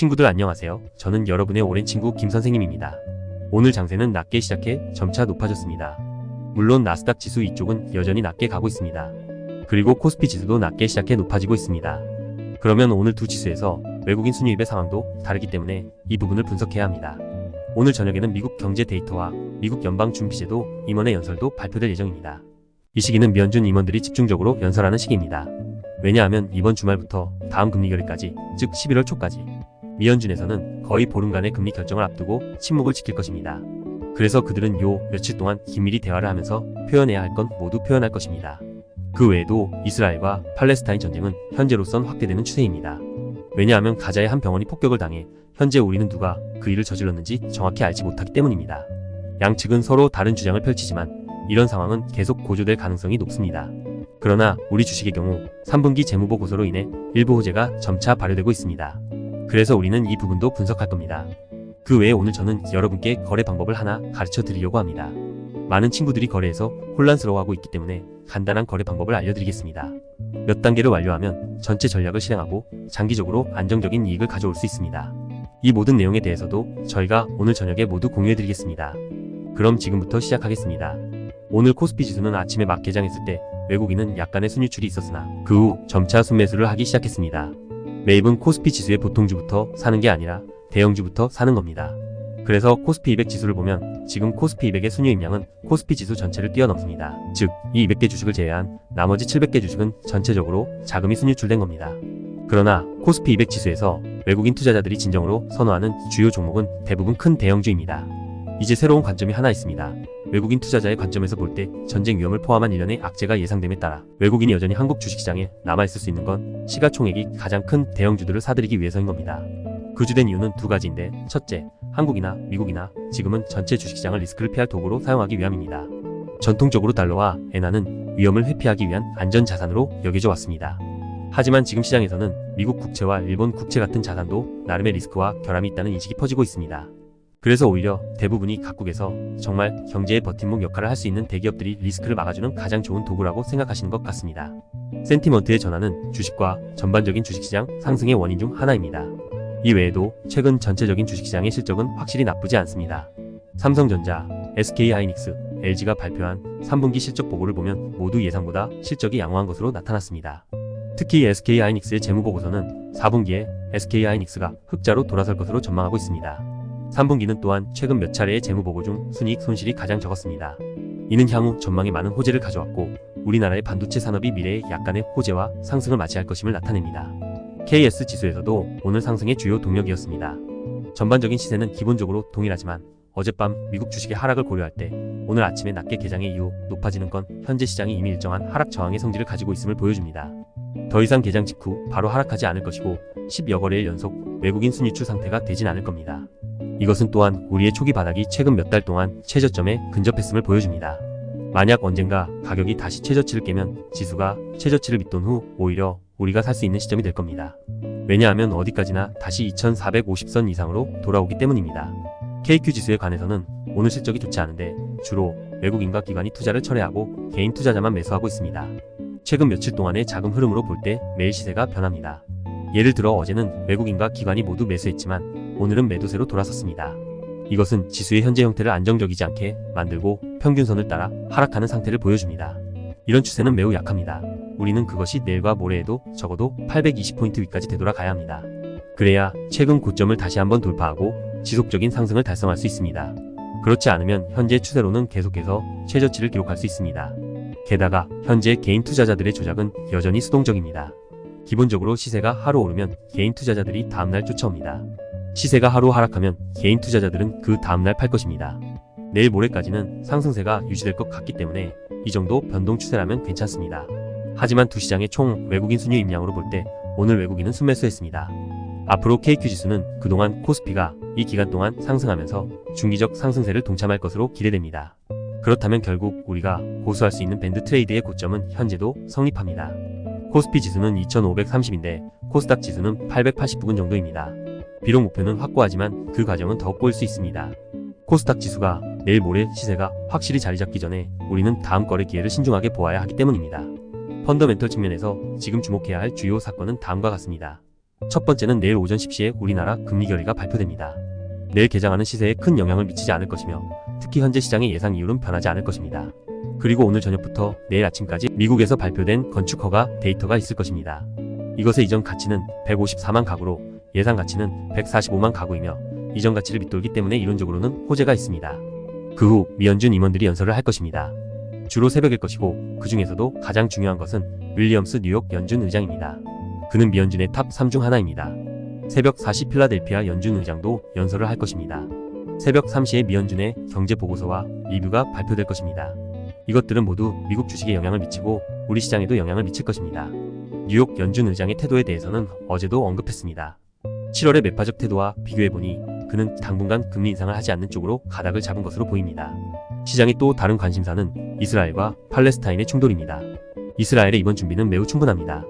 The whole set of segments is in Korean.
친구들 안녕하세요. 저는 여러분의 오랜 친구 김선생님입니다. 오늘 장세는 낮게 시작해 점차 높아졌습니다. 물론 나스닥 지수 이쪽은 여전히 낮게 가고 있습니다. 그리고 코스피 지수도 낮게 시작해 높아지고 있습니다. 그러면 오늘 두 지수에서 외국인 순유입의 상황도 다르기 때문에 이 부분을 분석해야 합니다. 오늘 저녁에는 미국 경제 데이터와 미국 연방준비제도 임원의 연설도 발표될 예정입니다. 이 시기는 미연준 임원들이 집중적으로 연설하는 시기입니다. 왜냐하면 이번 주말부터 다음 금리 결의까지, 즉 11월 초까지 미연준에서는 거의 보름간의 금리 결정을 앞두고 침묵을 지킬 것입니다. 그래서 그들은 요 며칠 동안 긴밀히 대화를 하면서 표현해야 할 건 모두 표현할 것입니다. 그 외에도 이스라엘과 팔레스타인 전쟁은 현재로선 확대되는 추세입니다. 왜냐하면 가자의 한 병원이 폭격을 당해 현재 우리는 누가 그 일을 저질렀는지 정확히 알지 못하기 때문입니다. 양측은 서로 다른 주장을 펼치지만 이런 상황은 계속 고조될 가능성이 높습니다. 그러나 우리 주식의 경우 3분기 재무보고서로 인해 일부 호재가 점차 발효되고 있습니다. 그래서 우리는 이 부분도 분석할 겁니다. 그 외에 오늘 저는 여러분께 거래 방법을 하나 가르쳐 드리려고 합니다. 많은 친구들이 거래에서 혼란스러워하고 있기 때문에 간단한 거래 방법을 알려드리겠습니다. 몇 단계를 완료하면 전체 전략을 실행하고 장기적으로 안정적인 이익을 가져올 수 있습니다. 이 모든 내용에 대해서도 저희가 오늘 저녁에 모두 공유해드리겠습니다. 그럼 지금부터 시작하겠습니다. 오늘 코스피 지수는 아침에 막 개장했을 때 외국인은 약간의 순유출이 있었으나 그 후 점차 순매수를 하기 시작했습니다. 매입은 코스피 지수의 보통주부터 사는 게 아니라 대형주부터 사는 겁니다. 그래서 코스피 200 지수를 보면 지금 코스피 200의 순유 입량은 코스피 지수 전체를 뛰어넘습니다. 즉, 이 200개 주식을 제외한 나머지 700개 주식은 전체적으로 자금이 순유출된 겁니다. 그러나 코스피 200 지수에서 외국인 투자자들이 진정으로 선호하는 주요 종목은 대부분 큰 대형주입니다. 이제 새로운 관점이 하나 있습니다. 외국인 투자자의 관점에서 볼 때 전쟁 위험을 포함한 일련의 악재가 예상됨에 따라 외국인이 여전히 한국 주식시장에 남아있을 수 있는 건 시가총액이 가장 큰 대형주들을 사들이기 위해서인 겁니다. 그 주된 이유는 두 가지인데, 첫째, 한국이나 미국이나 지금은 전체 주식시장을 리스크를 피할 도구로 사용하기 위함입니다. 전통적으로 달러와 엔화는 위험을 회피하기 위한 안전자산으로 여겨져 왔습니다. 하지만 지금 시장에서는 미국 국채와 일본 국채 같은 자산도 나름의 리스크와 결함이 있다는 인식이 퍼지고 있습니다. 그래서 오히려 대부분이 각국에서 정말 경제의 버팀목 역할을 할 수 있는 대기업들이 리스크를 막아주는 가장 좋은 도구라고 생각하시는 것 같습니다. 센티먼트의 전환은 주식과 전반적인 주식시장 상승의 원인 중 하나입니다. 이 외에도 최근 전체적인 주식시장의 실적은 확실히 나쁘지 않습니다. 삼성전자, SK하이닉스, LG가 발표한 3분기 실적 보고를 보면 모두 예상보다 실적이 양호한 것으로 나타났습니다. 특히 SK하이닉스의 재무보고서는 4분기에 SK하이닉스가 흑자로 돌아설 것으로 전망하고 있습니다. 3분기는 또한 최근 몇 차례의 재무보고 중 순이익 손실이 가장 적었습니다. 이는 향후 전망에 많은 호재를 가져왔고 우리나라의 반도체 산업이 미래에 약간의 호재와 상승을 맞이할 것임을 나타냅니다. KS 지수에서도 오늘 상승의 주요 동력이었습니다. 전반적인 시세는 기본적으로 동일하지만 어젯밤 미국 주식의 하락을 고려할 때 오늘 아침에 낮게 개장의 이후 높아지는 건 현재 시장이 이미 일정한 하락 저항의 성질을 가지고 있음을 보여줍니다. 더 이상 개장 직후 바로 하락하지 않을 것이고 10여 거래일 연속 외국인 순유출 상태가 되진 않을 겁니다. 이것은 또한 우리의 초기 바닥이 최근 몇 달 동안 최저점에 근접했음을 보여줍니다. 만약 언젠가 가격이 다시 최저치를 깨면 지수가 최저치를 밑돈 후 오히려 우리가 살 수 있는 시점이 될 겁니다. 왜냐하면 어디까지나 다시 2450선 이상으로 돌아오기 때문입니다. KQ 지수에 관해서는 오늘 실적이 좋지 않은데 주로 외국인과 기관이 투자를 철회하고 개인 투자자만 매수하고 있습니다. 최근 며칠 동안의 자금 흐름으로 볼 때 매일 시세가 변합니다. 예를 들어 어제는 외국인과 기관이 모두 매수했지만 오늘은 매도세로 돌아섰습니다. 이것은 지수의 현재 형태를 안정적이지 않게 만들고 평균선을 따라 하락하는 상태를 보여줍니다. 이런 추세는 매우 약합니다. 우리는 그것이 내일과 모레에도 적어도 820포인트 위까지 되돌아가야 합니다. 그래야 최근 고점을 다시 한번 돌파하고 지속적인 상승을 달성할 수 있습니다. 그렇지 않으면 현재 추세로는 계속해서 최저치를 기록할 수 있습니다. 게다가 현재 개인 투자자들의 조작은 여전히 수동적입니다. 기본적으로 시세가 하루 오르면 개인 투자자들이 다음날 쫓아옵니다. 시세가 하루 하락하면 개인 투자자들은 그 다음날 팔 것입니다. 내일 모레까지는 상승세가 유지될 것 같기 때문에 이 정도 변동 추세라면 괜찮습니다. 하지만 두 시장의 총 외국인 순유 입량으로 볼 때 오늘 외국인은 순매수했습니다. 앞으로 KQ 지수는 그동안 코스피가 이 기간 동안 상승하면서 중기적 상승세를 동참할 것으로 기대됩니다. 그렇다면 결국 우리가 고수할 수 있는 밴드 트레이드의 고점은 현재도 성립합니다. 코스피 지수는 2530인데 코스닥 지수는 889군 정도입니다. 비록 목표는 확고하지만 그 과정은 더욱 꼬일 수 있습니다. 코스닥 지수가 내일 모레 시세가 확실히 자리 잡기 전에 우리는 다음 거래 기회를 신중하게 보아야 하기 때문입니다. 펀더멘털 측면에서 지금 주목해야 할 주요 사건은 다음과 같습니다. 첫 번째는 내일 오전 10시에 우리나라 금리 결의가 발표됩니다. 내일 개장하는 시세에 큰 영향을 미치지 않을 것이며 특히 현재 시장의 예상 이율은 변하지 않을 것입니다. 그리고 오늘 저녁부터 내일 아침까지 미국에서 발표된 건축 허가 데이터가 있을 것입니다. 이것의 이전 가치는 154만 가구로 예상 가치는 145만 가구이며 이전 가치를 밑돌기 때문에 이론적으로는 호재가 있습니다. 그 후 미연준 임원들이 연설을 할 것입니다. 주로 새벽일 것이고 그 중에서도 가장 중요한 것은 윌리엄스 뉴욕 연준 의장입니다. 그는 미연준의 탑 3 중 하나입니다. 새벽 4시 필라델피아 연준 의장도 연설을 할 것입니다. 새벽 3시에 미연준의 경제 보고서와 리뷰가 발표될 것입니다. 이것들은 모두 미국 주식에 영향을 미치고 우리 시장에도 영향을 미칠 것입니다. 뉴욕 연준 의장의 태도에 대해서는 어제도 언급했습니다. 7월의 매파적 태도와 비교해보니 그는 당분간 금리 인상을 하지 않는 쪽으로 가닥을 잡은 것으로 보입니다. 시장의 또 다른 관심사는 이스라엘과 팔레스타인의 충돌입니다. 이스라엘의 이번 준비는 매우 충분합니다.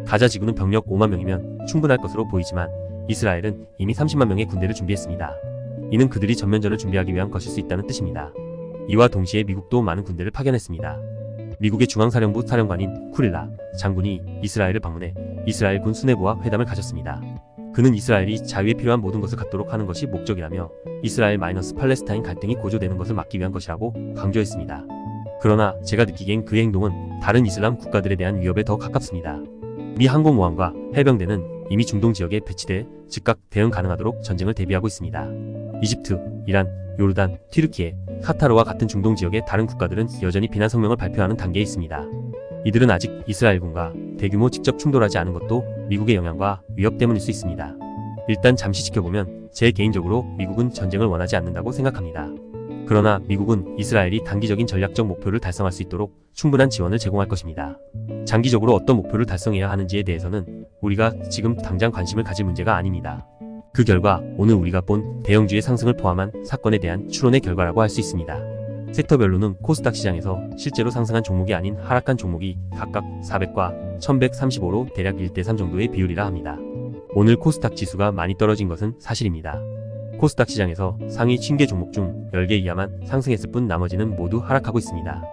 가자 지구는 병력 5만 명이면 충분할 것으로 보이지만 이스라엘은 이미 30만 명의 군대를 준비했습니다. 이는 그들이 전면전을 준비하기 위한 것일 수 있다는 뜻입니다. 이와 동시에 미국도 많은 군대를 파견했습니다. 미국의 중앙사령부 사령관인 쿠릴라 장군이 이스라엘을 방문해 이스라엘 군 수뇌부와 회담을 가졌습니다. 그는 이스라엘이 자유에 필요한 모든 것을 갖도록 하는 것이 목적이라며 이스라엘 팔레스타인 갈등이 고조되는 것을 막기 위한 것이라고 강조했습니다. 그러나 제가 느끼기엔 그의 행동은 다른 이슬람 국가들에 대한 위협에 더 가깝습니다. 미 항공모함과 해병대는 이미 중동 지역에 배치돼 즉각 대응 가능하도록 전쟁을 대비하고 있습니다. 이집트, 이란, 요르단, 튀르키예, 카타르와 같은 중동 지역의 다른 국가들은 여전히 비난 성명을 발표하는 단계에 있습니다. 이들은 아직 이스라엘군과 대규모 직접 충돌하지 않은 것도 미국의 영향과 위협 때문일 수 있습니다. 일단 잠시 지켜보면 제 개인적으로 미국은 전쟁을 원하지 않는다고 생각합니다. 그러나 미국은 이스라엘이 단기적인 전략적 목표를 달성할 수 있도록 충분한 지원을 제공할 것입니다. 장기적으로 어떤 목표를 달성해야 하는지에 대해서는 우리가 지금 당장 관심을 가질 문제가 아닙니다. 그 결과 오늘 우리가 본 대형주의 상승을 포함한 사건에 대한 추론의 결과라고 할 수 있습니다. 섹터별로는 코스닥 시장에서 실제로 상승한 종목이 아닌 하락한 종목이 각각 400과 1135로 대략 1대3 정도의 비율이라 합니다. 오늘 코스닥 지수가 많이 떨어진 것은 사실입니다. 코스닥 시장에서 상위 50개 종목 중 10개 이하만 상승했을 뿐 나머지는 모두 하락하고 있습니다.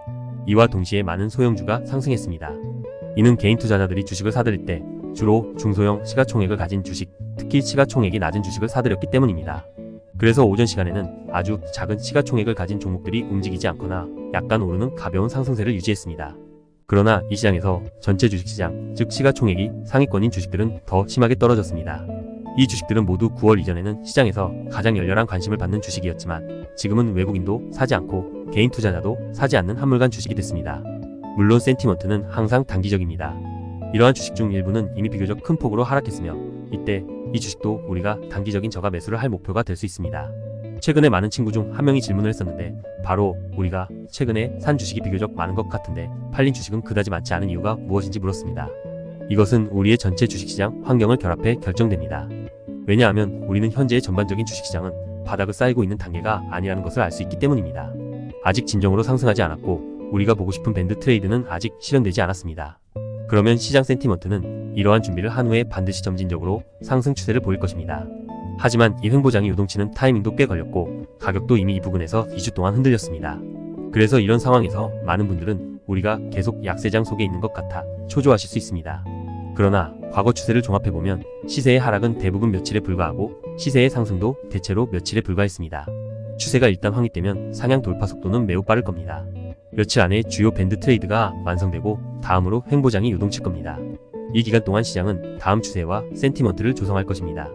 이와 동시에 많은 소형주가 상승했습니다. 이는 개인 투자자들이 주식을 사들일 때 주로 중소형 시가총액을 가진 주식, 특히 시가총액이 낮은 주식을 사들였기 때문입니다. 그래서 오전 시간에는 아주 작은 시가총액을 가진 종목들이 움직이지 않거나 약간 오르는 가벼운 상승세를 유지했습니다. 그러나 이 시장에서 전체 주식시장, 즉 시가총액이 상위권인 주식들은 더 심하게 떨어졌습니다. 이 주식들은 모두 9월 이전에는 시장에서 가장 열렬한 관심을 받는 주식이었지만 지금은 외국인도 사지 않고 개인 투자자도 사지 않는 한물간 주식이 됐습니다. 물론 센티먼트는 항상 단기적입니다. 이러한 주식 중 일부는 이미 비교적 큰 폭으로 하락했으며 이때 이 주식도 우리가 단기적인 저가 매수를 할 목표가 될 수 있습니다. 최근에 많은 친구 중 한 명이 질문을 했었는데 바로 우리가 최근에 산 주식이 비교적 많은 것 같은데 팔린 주식은 그다지 많지 않은 이유가 무엇인지 물었습니다. 이것은 우리의 전체 주식시장 환경을 결합해 결정됩니다. 왜냐하면 우리는 현재의 전반적인 주식시장은 바닥을 쌓이고 있는 단계가 아니라는 것을 알 수 있기 때문입니다. 아직 진정으로 상승하지 않았고 우리가 보고 싶은 밴드 트레이드는 아직 실현되지 않았습니다. 그러면 시장 센티먼트는 이러한 준비를 한 후에 반드시 점진적으로 상승 추세를 보일 것입니다. 하지만 이 횡보장이 요동치는 타이밍도 꽤 걸렸고 가격도 이미 이 부근에서 2주 동안 흔들렸습니다. 그래서 이런 상황에서 많은 분들은 우리가 계속 약세장 속에 있는 것 같아 초조하실 수 있습니다. 그러나 과거 추세를 종합해보면 시세의 하락은 대부분 며칠에 불과하고 시세의 상승도 대체로 며칠에 불과했습니다. 추세가 일단 확립되면 상향 돌파 속도는 매우 빠를 겁니다. 며칠 안에 주요 밴드 트레이드가 완성되고 다음으로 횡보장이 요동칠 겁니다. 이 기간 동안 시장은 다음 추세와 센티먼트를 조성할 것입니다.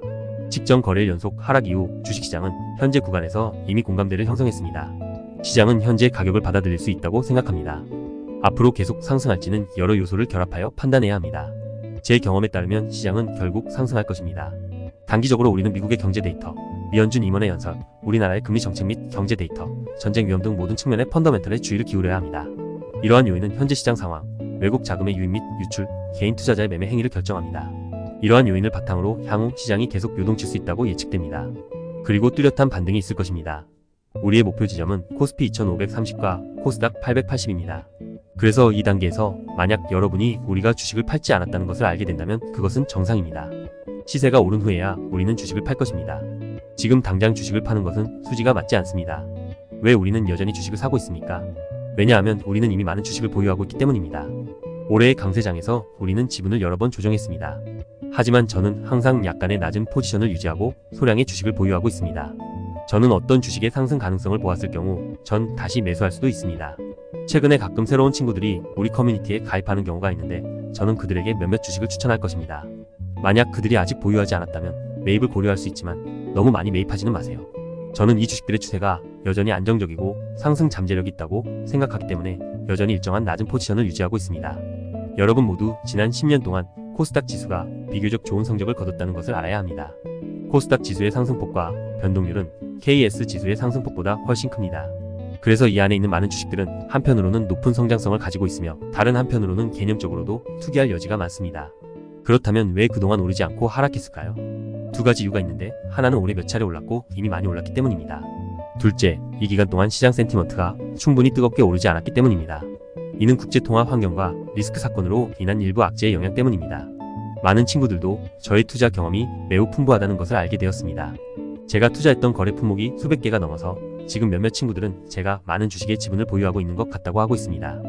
직전 거래일 연속 하락 이후 주식시장은 현재 구간에서 이미 공감대를 형성했습니다. 시장은 현재 가격을 받아들일 수 있다고 생각합니다. 앞으로 계속 상승할지는 여러 요소를 결합하여 판단해야 합니다. 제 경험에 따르면 시장은 결국 상승할 것입니다. 단기적으로 우리는 미국의 경제 데이터, 미연준 임원의 연설, 우리나라의 금리 정책 및 경제 데이터, 전쟁 위험 등 모든 측면의 펀더멘털에 주의를 기울여야 합니다. 이러한 요인은 현재 시장 상황, 외국 자금의 유입 및 유출, 개인 투자자의 매매 행위를 결정합니다. 이러한 요인을 바탕으로 향후 시장이 계속 요동칠 수 있다고 예측됩니다. 그리고 뚜렷한 반등이 있을 것입니다. 우리의 목표 지점은 코스피 2530과 코스닥 880입니다. 그래서 이 단계에서 만약 여러분이 우리가 주식을 팔지 않았다는 것을 알게 된다면 그것은 정상입니다. 시세가 오른 후에야 우리는 주식을 팔 것입니다. 지금 당장 주식을 파는 것은 수지가 맞지 않습니다. 왜 우리는 여전히 주식을 사고 있습니까? 왜냐하면 우리는 이미 많은 주식을 보유하고 있기 때문입니다. 올해의 강세장에서 우리는 지분을 여러 번 조정했습니다. 하지만 저는 항상 약간의 낮은 포지션을 유지하고 소량의 주식을 보유하고 있습니다. 저는 어떤 주식의 상승 가능성을 보았을 경우 전 다시 매수할 수도 있습니다. 최근에 가끔 새로운 친구들이 우리 커뮤니티에 가입하는 경우가 있는데 저는 그들에게 몇몇 주식을 추천할 것입니다. 만약 그들이 아직 보유하지 않았다면 매입을 고려할 수 있지만 너무 많이 매입하지는 마세요. 저는 이 주식들의 추세가 여전히 안정적이고 상승 잠재력이 있다고 생각하기 때문에 여전히 일정한 낮은 포지션을 유지하고 있습니다. 여러분 모두 지난 10년 동안 코스닥 지수가 비교적 좋은 성적을 거뒀다는 것을 알아야 합니다. 코스닥 지수의 상승폭과 변동률은 KS 지수의 상승폭보다 훨씬 큽니다. 그래서 이 안에 있는 많은 주식들은 한편으로는 높은 성장성을 가지고 있으며 다른 한편으로는 개념적으로도 투기할 여지가 많습니다. 그렇다면 왜 그동안 오르지 않고 하락했을까요? 두 가지 이유가 있는데 하나는 올해 몇 차례 올랐고 이미 많이 올랐기 때문입니다. 둘째, 이 기간 동안 시장 센티먼트가 충분히 뜨겁게 오르지 않았기 때문입니다. 이는 국제통화 환경과 리스크 사건으로 인한 일부 악재의 영향 때문입니다. 많은 친구들도 저의 투자 경험이 매우 풍부하다는 것을 알게 되었습니다. 제가 투자했던 거래 품목이 수백 개가 넘어서 지금 몇몇 친구들은 제가 많은 주식의 지분을 보유하고 있는 것 같다고 하고 있습니다.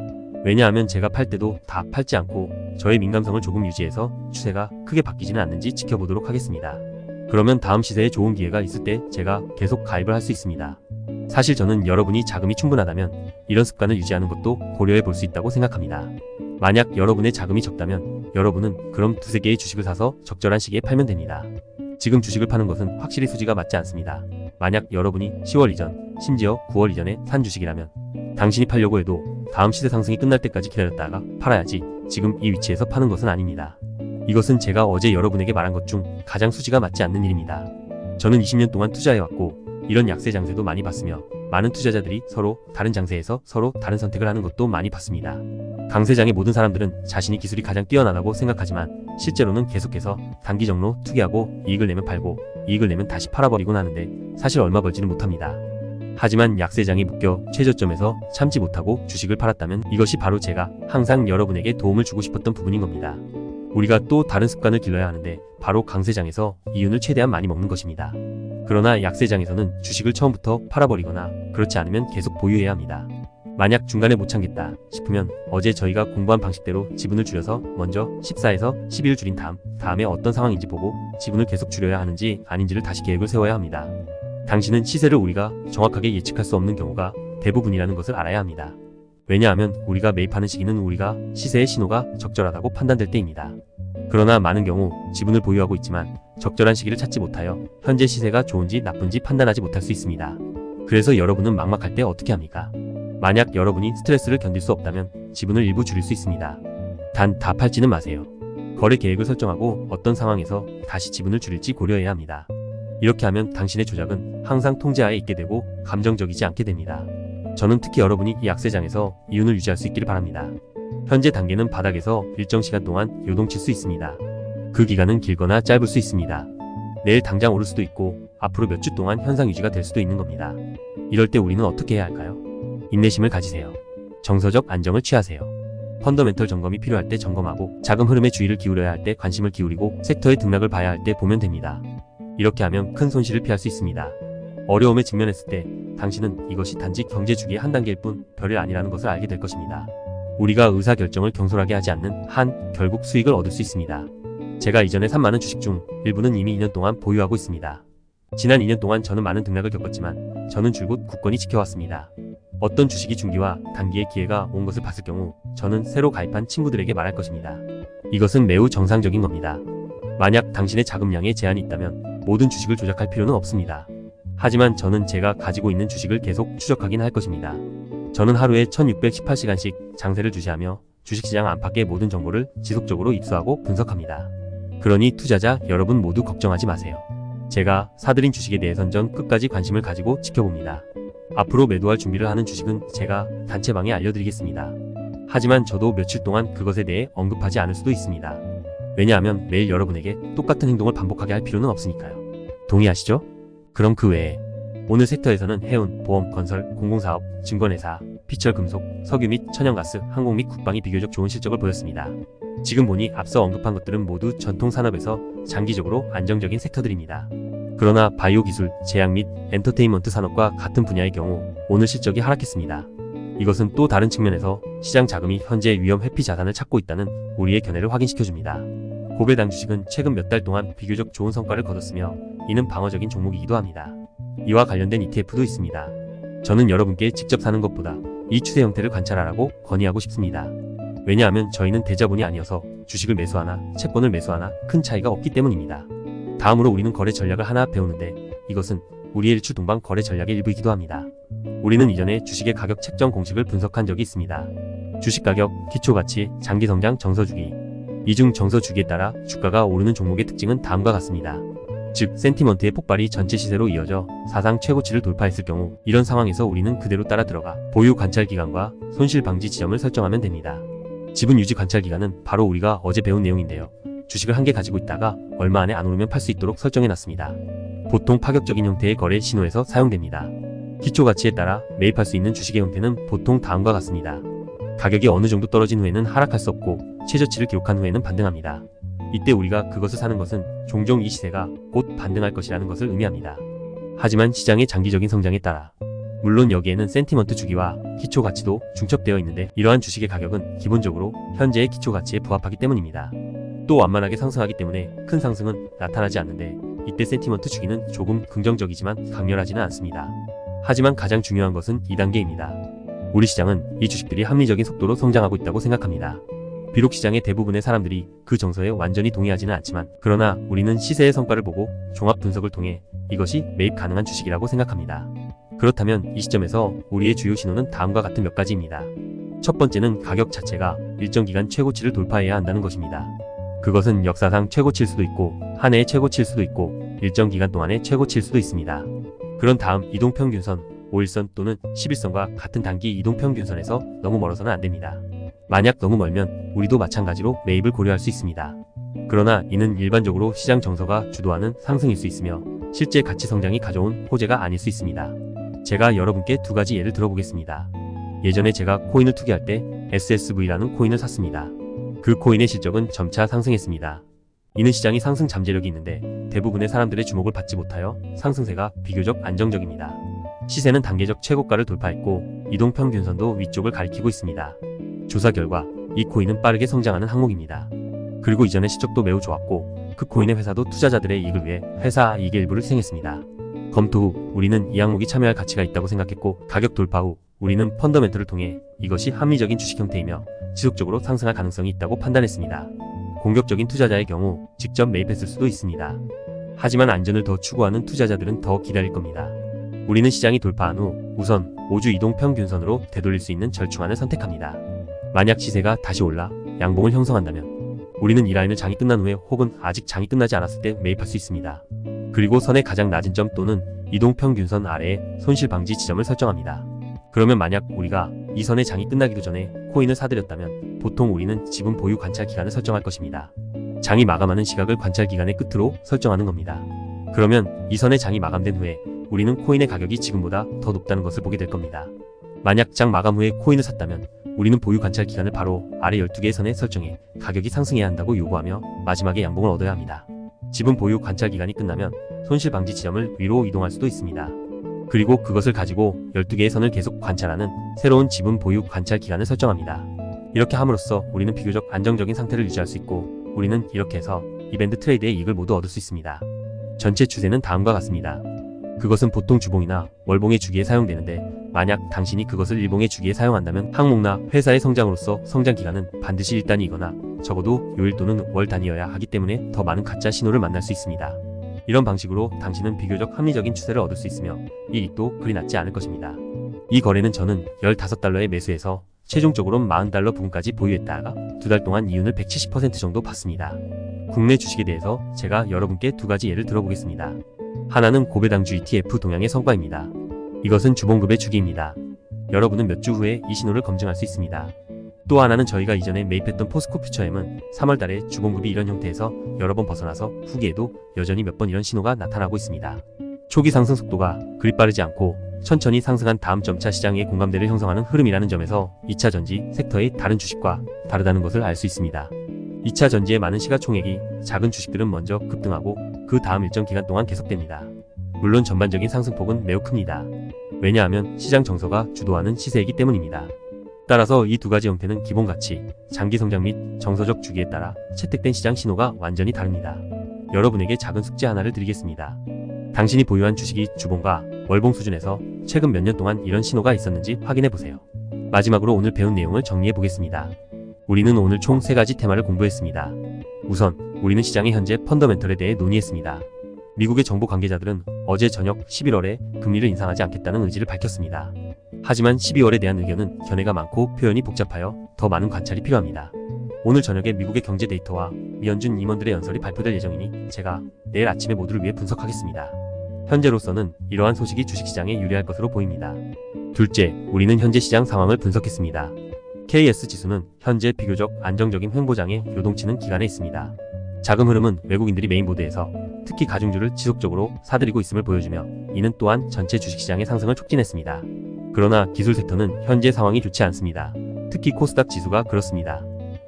왜냐하면 제가 팔 때도 다 팔지 않고 저의 민감성을 조금 유지해서 추세가 크게 바뀌지는 않는지 지켜보도록 하겠습니다. 그러면 다음 시세에 좋은 기회가 있을 때 제가 계속 가입을 할 수 있습니다. 사실 저는 여러분이 자금이 충분하다면 이런 습관을 유지하는 것도 고려해 볼 수 있다고 생각합니다. 만약 여러분의 자금이 적다면 여러분은 그럼 두세 개의 주식을 사서 적절한 시기에 팔면 됩니다. 지금 주식을 파는 것은 확실히 수지가 맞지 않습니다. 만약 여러분이 10월 이전, 심지어 9월 이전에 산 주식이라면 당신이 팔려고 해도 다음 시세 상승이 끝날 때까지 기다렸다가 팔아야지 지금 이 위치에서 파는 것은 아닙니다. 이것은 제가 어제 여러분에게 말한 것 중 가장 수지가 맞지 않는 일입니다. 저는 20년 동안 투자해왔고 이런 약세 장세도 많이 봤으며 많은 투자자들이 서로 다른 장세에서 서로 다른 선택을 하는 것도 많이 봤습니다. 강세장의 모든 사람들은 자신이 기술이 가장 뛰어나다고 생각하지만 실제로는 계속해서 단기적으로 투기하고 이익을 내면 팔고 이익을 내면 다시 팔아버리곤 하는데 사실 얼마 벌지는 못합니다. 하지만 약세장이 묶여 최저점에서 참지 못하고 주식을 팔았다면 이것이 바로 제가 항상 여러분에게 도움을 주고 싶었던 부분인 겁니다. 우리가 또 다른 습관을 길러야 하는데 바로 강세장에서 이윤을 최대한 많이 먹는 것입니다. 그러나 약세장에서는 주식을 처음부터 팔아버리거나 그렇지 않으면 계속 보유해야 합니다. 만약 중간에 못 참겠다 싶으면 어제 저희가 공부한 방식대로 지분을 줄여서 먼저 14에서 12를 줄인 다음에 어떤 상황인지 보고 지분을 계속 줄여야 하는지 아닌지를 다시 계획을 세워야 합니다. 당신은 시세를 우리가 정확하게 예측할 수 없는 경우가 대부분이라는 것을 알아야 합니다. 왜냐하면 우리가 매입하는 시기는 우리가 시세의 신호가 적절하다고 판단될 때입니다. 그러나 많은 경우 지분을 보유하고 있지만 적절한 시기를 찾지 못하여 현재 시세가 좋은지 나쁜지 판단하지 못할 수 있습니다. 그래서 여러분은 막막할 때 어떻게 합니까? 만약 여러분이 스트레스를 견딜 수 없다면 지분을 일부 줄일 수 있습니다. 단 다 팔지는 마세요. 거래 계획을 설정하고 어떤 상황에서 다시 지분을 줄일지 고려해야 합니다. 이렇게 하면 당신의 조작은 항상 통제하에 있게 되고 감정적이지 않게 됩니다. 저는 특히 여러분이 이 약세장에서 이윤을 유지할 수 있기를 바랍니다. 현재 단계는 바닥에서 일정 시간 동안 요동칠 수 있습니다. 그 기간은 길거나 짧을 수 있습니다. 내일 당장 오를 수도 있고 앞으로 몇 주 동안 현상 유지가 될 수도 있는 겁니다. 이럴 때 우리는 어떻게 해야 할까요? 인내심을 가지세요. 정서적 안정을 취하세요. 펀더멘털 점검이 필요할 때 점검하고 자금 흐름에 주의를 기울여야 할 때 관심을 기울이고 섹터의 등락을 봐야 할 때 보면 됩니다. 이렇게 하면 큰 손실을 피할 수 있습니다. 어려움에 직면했을 때 당신은 이것이 단지 경제 주기의 한 단계일 뿐 별일 아니라는 것을 알게 될 것입니다. 우리가 의사결정을 경솔하게 하지 않는 한 결국 수익을 얻을 수 있습니다. 제가 이전에 산 많은 주식 중 일부는 이미 2년 동안 보유하고 있습니다. 지난 2년 동안 저는 많은 등락을 겪었지만 저는 줄곧 굳건히 지켜왔습니다. 어떤 주식이 중기와 단기의 기회가 온 것을 봤을 경우 저는 새로 가입한 친구들에게 말할 것입니다. 이것은 매우 정상적인 겁니다. 만약 당신의 자금량에 제한이 있다면 모든 주식을 조작할 필요는 없습니다. 하지만 저는 제가 가지고 있는 주식을 계속 추적하긴 할 것입니다. 저는 하루에 1618시간씩 장세를 주시하며 주식시장 안팎의 모든 정보를 지속적으로 입수하고 분석합니다. 그러니 투자자 여러분 모두 걱정하지 마세요. 제가 사들인 주식에 대해선 전 끝까지 관심을 가지고 지켜봅니다. 앞으로 매도할 준비를 하는 주식은 제가 단체방에 알려드리겠습니다. 하지만 저도 며칠 동안 그것에 대해 언급하지 않을 수도 있습니다. 왜냐하면 매일 여러분에게 똑같은 행동을 반복하게 할 필요는 없으니까요. 동의하시죠? 그럼 그 외에 오늘 섹터에서는 해운, 보험, 건설, 공공사업, 증권회사, 피철 금속, 석유 및 천연가스, 항공 및 국방이 비교적 좋은 실적을 보였습니다. 지금 보니 앞서 언급한 것들은 모두 전통 산업에서 장기적으로 안정적인 섹터들입니다. 그러나 바이오 기술, 제약 및 엔터테인먼트 산업과 같은 분야의 경우 오늘 실적이 하락했습니다. 이것은 또 다른 측면에서 시장 자금이 현재 위험 회피 자산을 찾고 있다는 우리의 견해를 확인시켜줍니다. 고배당 주식은 최근 몇 달 동안 비교적 좋은 성과를 거뒀으며 이는 방어적인 종목이기도 합니다. 이와 관련된 ETF도 있습니다. 저는 여러분께 직접 사는 것보다 이 추세 형태를 관찰하라고 건의하고 싶습니다. 왜냐하면 저희는 대자본이 아니어서 주식을 매수하나 채권을 매수하나 큰 차이가 없기 때문입니다. 다음으로 우리는 거래 전략을 하나 배우는데 이것은 우리의 일출 동반 거래 전략의 일부이기도 합니다. 우리는 이전에 주식의 가격 책정 공식을 분석한 적이 있습니다. 주식 가격, 기초가치, 장기성장, 정서주기. 이 중 정서주기에 따라 주가가 오르는 종목의 특징은 다음과 같습니다. 즉, 센티먼트의 폭발이 전체 시세로 이어져 사상 최고치를 돌파했을 경우 이런 상황에서 우리는 그대로 따라 들어가 보유 관찰 기간과 손실 방지 지점을 설정하면 됩니다. 지분 유지 관찰 기간은 바로 우리가 어제 배운 내용인데요. 주식을 한 개 가지고 있다가 얼마 안에 안 오르면 팔 수 있도록 설정해놨습니다. 보통 파격적인 형태의 거래 신호에서 사용됩니다. 기초가치에 따라 매입할 수 있는 주식의 형태는 보통 다음과 같습니다. 가격이 어느 정도 떨어진 후에는 하락할 수 없고 최저치를 기록한 후에는 반등합니다. 이때 우리가 그것을 사는 것은 종종 이 시세가 곧 반등할 것이라는 것을 의미합니다. 하지만 시장의 장기적인 성장에 따라 물론 여기에는 센티먼트 주기와 기초가치도 중첩되어 있는데 이러한 주식의 가격은 기본적으로 현재의 기초가치에 부합하기 때문입니다. 또 완만하게 상승하기 때문에 큰 상승은 나타나지 않는데 이때 센티먼트 주기는 조금 긍정적이지만 강렬하지는 않습니다. 하지만 가장 중요한 것은 2단계입니다. 우리 시장은 이 주식들이 합리적인 속도로 성장하고 있다고 생각합니다. 비록 시장의 대부분의 사람들이 그 정서에 완전히 동의하지는 않지만 그러나 우리는 시세의 성과를 보고 종합 분석을 통해 이것이 매입 가능한 주식이라고 생각합니다. 그렇다면 이 시점에서 우리의 주요 신호는 다음과 같은 몇 가지입니다. 첫 번째는 가격 자체가 일정 기간 최고치를 돌파해야 한다는 것입니다. 그것은 역사상 최고치일 수도 있고 한 해의 최고치일 수도 있고 일정 기간 동안의 최고치일 수도 있습니다. 그런 다음 이동평균선, 5일선 또는 10일선과 같은 단기 이동평균선에서 너무 멀어서는 안됩니다. 만약 너무 멀면 우리도 마찬가지로 매입을 고려할 수 있습니다. 그러나 이는 일반적으로 시장 정서가 주도하는 상승일 수 있으며 실제 가치 성장이 가져온 호재가 아닐 수 있습니다. 제가 여러분께 두 가지 예를 들어보겠습니다. 예전에 제가 코인을 투기할 때 SSV라는 코인을 샀습니다. 그 코인의 실적은 점차 상승했습니다. 이는 시장이 상승 잠재력이 있는데 대부분의 사람들의 주목을 받지 못하여 상승세가 비교적 안정적입니다. 시세는 단계적 최고가를 돌파했고 이동평균선도 위쪽을 가리키고 있습니다. 조사 결과 이 코인은 빠르게 성장하는 항목입니다. 그리고 이전의 실적도 매우 좋았고 그 코인의 회사도 투자자들의 이익을 위해 회사 이익의 일부를 희생했습니다. 검토 후 우리는 이 항목이 참여할 가치가 있다고 생각했고 가격 돌파 후 우리는 펀더멘털을 통해 이것이 합리적인 주식 형태이며 지속적으로 상승할 가능성이 있다고 판단했습니다. 공격적인 투자자의 경우 직접 매입했을 수도 있습니다. 하지만 안전을 더 추구하는 투자자들은 더 기다릴 겁니다. 우리는 시장이 돌파한 후 우선 5주 이동평균선으로 되돌릴 수 있는 절충안을 선택합니다. 만약 시세가 다시 올라 양봉을 형성한다면 우리는 이 라인을 장이 끝난 후에 혹은 아직 장이 끝나지 않았을 때 매입할 수 있습니다. 그리고 선의 가장 낮은 점 또는 이동평균선 아래에 손실 방지 지점을 설정합니다. 그러면 만약 우리가 이 선의 장이 끝나기도 전에 코인을 사들였다면 보통 우리는 지분 보유 관찰 기간을 설정할 것입니다. 장이 마감하는 시각을 관찰 기간의 끝으로 설정하는 겁니다. 그러면 이 선의 장이 마감된 후에 우리는 코인의 가격이 지금보다 더 높다는 것을 보게 될 겁니다. 만약 장 마감 후에 코인을 샀다면 우리는 보유 관찰 기간을 바로 아래 12개의 선에 설정해 가격이 상승해야 한다고 요구하며 마지막에 양봉을 얻어야 합니다. 지분 보유 관찰 기간이 끝나면 손실 방지 지점을 위로 이동할 수도 있습니다. 그리고 그것을 가지고 12개의 선을 계속 관찰하는 새로운 지분 보유 관찰 기간을 설정합니다. 이렇게 함으로써 우리는 비교적 안정적인 상태를 유지할 수 있고 우리는 이렇게 해서 이 밴드 트레이드의 이익을 모두 얻을 수 있습니다. 전체 추세는 다음과 같습니다. 그것은 보통 주봉이나 월봉의 주기에 사용되는데 만약 당신이 그것을 일봉의 주기에 사용한다면 항목나 회사의 성장으로서 성장 기간은 반드시 1단위이거나 적어도 요일 또는 월 단위여야 하기 때문에 더 많은 가짜 신호를 만날 수 있습니다. 이런 방식으로 당신은 비교적 합리적인 추세를 얻을 수 있으며 이익도 그리 낮지 않을 것입니다. 이 거래는 저는 15달러에 매수해서 최종적으로 40달러 부근까지 보유했다가 2달 동안 이윤을 170% 정도 봤습니다. 국내 주식에 대해서 제가 여러분께 두 가지 예를 들어보겠습니다. 하나는 고배당주 ETF 동향의 성과입니다. 이것은 주봉급의 주기입니다. 여러분은 몇 주 후에 이 신호를 검증할 수 있습니다. 또 하나는 저희가 이전에 매입했던 포스코 퓨처엠은 3월달에 주봉급이 이런 형태에서 여러 번 벗어나서 후기에도 여전히 몇 번 이런 신호가 나타나고 있습니다. 초기 상승 속도가 그리 빠르지 않고 천천히 상승한 다음 점차 시장의 공감대를 형성하는 흐름이라는 점에서 2차 전지 섹터의 다른 주식과 다르다는 것을 알 수 있습니다. 2차 전지의 많은 시가총액이 작은 주식들은 먼저 급등하고 그 다음 일정 기간 동안 계속됩니다. 물론 전반적인 상승폭은 매우 큽니다. 왜냐하면 시장 정서가 주도하는 시세이기 때문입니다. 따라서 이 두 가지 형태는 기본 가치, 장기 성장 및 정서적 주기에 따라 채택된 시장 신호가 완전히 다릅니다. 여러분에게 작은 숙제 하나를 드리겠습니다. 당신이 보유한 주식이 주봉과 월봉 수준에서 최근 몇 년 동안 이런 신호가 있었는지 확인해 보세요. 마지막으로 오늘 배운 내용을 정리해 보겠습니다. 우리는 오늘 총 3가지 테마를 공부했습니다. 우선 우리는 시장의 현재 펀더멘털에 대해 논의했습니다. 미국의 정부 관계자들은 어제 저녁 11월에 금리를 인상하지 않겠다는 의지를 밝혔습니다. 하지만 12월에 대한 의견은 견해가 많고 표현이 복잡하여 더 많은 관찰이 필요합니다. 오늘 저녁에 미국의 경제 데이터와 미연준 임원들의 연설이 발표될 예정이니 제가 내일 아침에 모두를 위해 분석하겠습니다. 현재로서는 이러한 소식이 주식시장에 유리할 것으로 보입니다. 둘째, 우리는 현재 시장 상황을 분석했습니다. KS 지수는 현재 비교적 안정적인 횡보장의 요동치는 기간에 있습니다. 자금 흐름은 외국인들이 메인보드에서 특히 가중주를 지속적으로 사들이고 있음을 보여주며 이는 또한 전체 주식시장의 상승을 촉진했습니다. 그러나 기술 섹터는 현재 상황이 좋지 않습니다. 특히 코스닥 지수가 그렇습니다.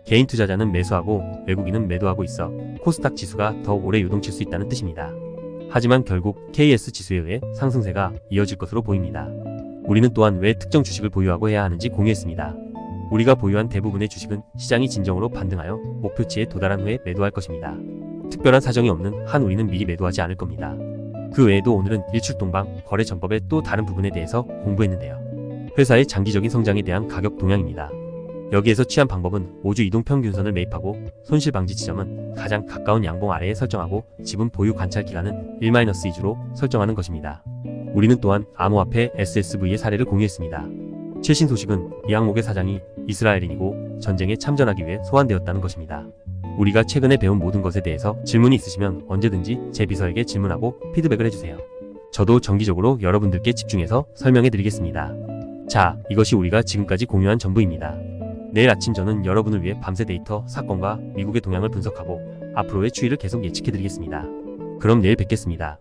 개인 투자자는 매수하고 외국인은 매도하고 있어 코스닥 지수가 더 오래 요동칠 수 있다는 뜻입니다. 하지만 결국 KS 지수에 의해 상승세가 이어질 것으로 보입니다. 우리는 또한 왜 특정 주식을 보유하고 해야 하는지 공유했습니다. 우리가 보유한 대부분의 주식은 시장이 진정으로 반등하여 목표치에 도달한 후에 매도할 것입니다. 특별한 사정이 없는 한 우리는 미리 매도하지 않을 겁니다. 그 외에도 오늘은 일출동방 거래 전법의 또 다른 부분에 대해서 공부했는데요. 회사의 장기적인 성장에 대한 가격 동향입니다. 여기에서 취한 방법은 5주 이동평균선을 매입하고 손실 방지 지점은 가장 가까운 양봉 아래에 설정하고 지분 보유 관찰 기간은 1-2주로 설정하는 것입니다. 우리는 또한 암호화폐 SSV의 사례를 공유했습니다. 최신 소식은 이 항목의 사장이 이스라엘인이고 전쟁에 참전하기 위해 소환되었다는 것입니다. 우리가 최근에 배운 모든 것에 대해서 질문이 있으시면 언제든지 제 비서에게 질문하고 피드백을 해주세요. 저도 정기적으로 여러분들께 집중해서 설명해 드리겠습니다. 자, 이것이 우리가 지금까지 공유한 전부입니다. 내일 아침 저는 여러분을 위해 밤새 데이터, 사건과 미국의 동향을 분석하고 앞으로의 추이를 계속 예측해 드리겠습니다. 그럼 내일 뵙겠습니다.